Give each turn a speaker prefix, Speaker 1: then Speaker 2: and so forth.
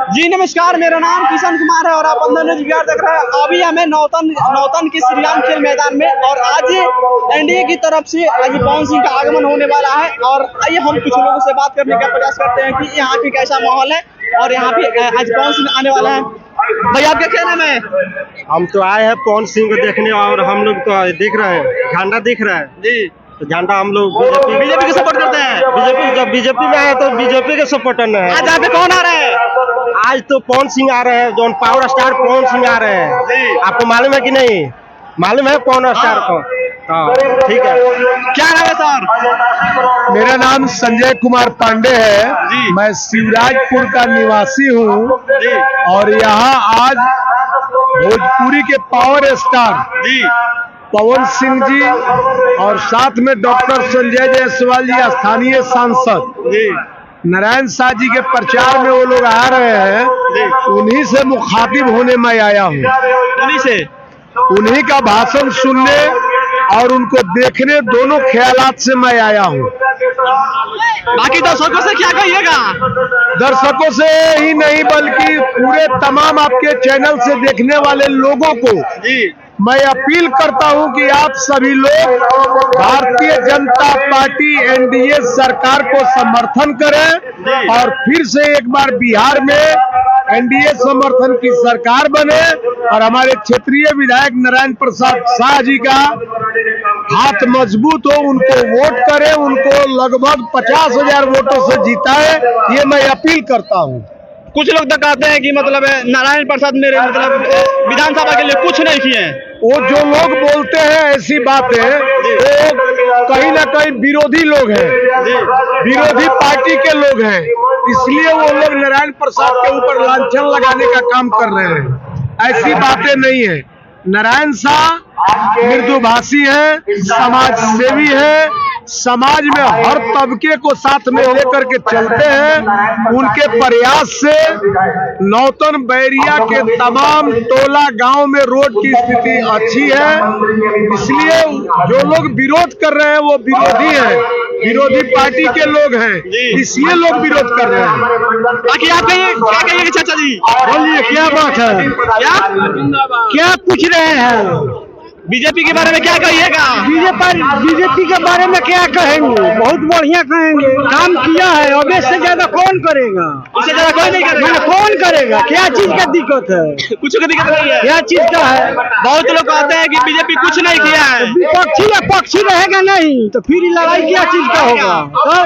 Speaker 1: जी नमस्कार, मेरा नाम किशन कुमार है और आप अंदर न्यूज़ बिहार देख रहे हैं। अभी हमें नौतन के श्रीराम खेल मैदान में और आज एनडीए की तरफ से आज पवन सिंह का आगमन होने वाला है। और आइए हम कुछ लोगों से बात करने का प्रयास करते हैं कि यहाँ पे कैसा माहौल है और यहाँ पे आज पवन सिंह आने वाला है। भैया आपका क्या नाम है?
Speaker 2: हम तो आए हैं पवन सिंह को देखने और हम लोग तो देख रहे हैं, झंडा दिख रहा है
Speaker 1: जी।
Speaker 2: तो झंडा हम लोग
Speaker 1: बीजेपी को सपोर्ट करते हैं।
Speaker 2: बीजेपी जब बीजेपी में है तो बीजेपी के सपोर्टर में है।
Speaker 1: आज यहाँ पे कौन आ रहा है?
Speaker 2: आज तो पवन सिंह आ रहे हैं, जो पावर स्टार पवन सिंह आ रहे हैं।
Speaker 1: जी।
Speaker 2: आपको मालूम है कि नहीं? मालूम है पवन स्टार को? हाँ ठीक है।
Speaker 1: क्या नाम है सर?
Speaker 3: मेरा नाम संजय कुमार पांडे है
Speaker 1: जी।
Speaker 3: मैं शिवराजपुर का निवासी हूँ
Speaker 1: जी
Speaker 3: और यहाँ आज भोजपुरी के पावर स्टार
Speaker 1: जी
Speaker 3: पवन सिंह जी और साथ में डॉक्टर संजय जायसवाल जी स्थानीय सांसद
Speaker 1: जी
Speaker 3: नारायण शाह जी के प्रचार में वो लोग आ रहे हैं। उन्हीं से मुखातिब होने मैं आया हूँ,
Speaker 1: उन्हीं से
Speaker 3: उन्हीं का भाषण सुनने और उनको देखने, दोनों ख्यालात से मैं आया हूँ।
Speaker 1: बाकी दर्शकों से क्या कहिएगा?
Speaker 3: दर्शकों से ही नहीं बल्कि पूरे तमाम आपके चैनल से देखने वाले लोगों को
Speaker 1: जी
Speaker 3: मैं अपील करता हूं कि आप सभी लोग भारतीय जनता पार्टी एनडीए सरकार को समर्थन करें और फिर से एक बार बिहार में एनडीए समर्थन की सरकार बने और हमारे क्षेत्रीय विधायक नारायण प्रसाद शाह जी का हाथ मजबूत हो, उनको वोट करें, उनको लगभग 50,000 वोटों से जिताए, ये मैं अपील करता हूं।
Speaker 1: कुछ लोग तो कहते हैं कि मतलब नारायण प्रसाद मेरे मतलब विधानसभा के लिए कुछ नहीं किए हैं।
Speaker 3: वो जो लोग बोलते हैं ऐसी बातें, वो कहीं ना कहीं विरोधी लोग हैं, विरोधी पार्टी के लोग हैं, इसलिए वो लोग नारायण प्रसाद के ऊपर लांछन लगाने का काम कर रहे हैं। ऐसी बातें नहीं है। नारायण शाह मृदुभाषी हैं, समाज सेवी हैं, समाज में हर तबके को साथ में लेकर के चलते हैं। उनके प्रयास से नौतन बैरिया के तमाम टोला गांव में रोड की स्थिति अच्छी है। इसलिए जो लोग विरोध कर रहे हैं वो विरोधी हैं, विरोधी पार्टी के लोग हैं, इसलिए लोग विरोध कर रहे हैं।
Speaker 1: बाकी आप क्या कहिएगा चाचा जी?
Speaker 3: बोलिए क्या बात है, क्या पूछ रहे हैं?
Speaker 1: बीजेपी के बारे में क्या कहिएगा?
Speaker 3: बीजेपी के बारे में क्या कहेंगे? बहुत बढ़िया कहेंगे, काम किया है, अब इससे ज्यादा कौन करेगा?
Speaker 1: उससे ज्यादा कोई नहीं करेगा।
Speaker 3: कौन करेगा? क्या चीज का दिक्कत है?
Speaker 1: कुछ की दिक्कत नहीं है।
Speaker 3: क्या चीज का है?
Speaker 1: बहुत लोग कहते हैं कि बीजेपी कुछ नहीं किया है।
Speaker 3: विपक्षी या पक्षी रहेगा नहीं तो फिर लड़ाई क्या चीज का होगा?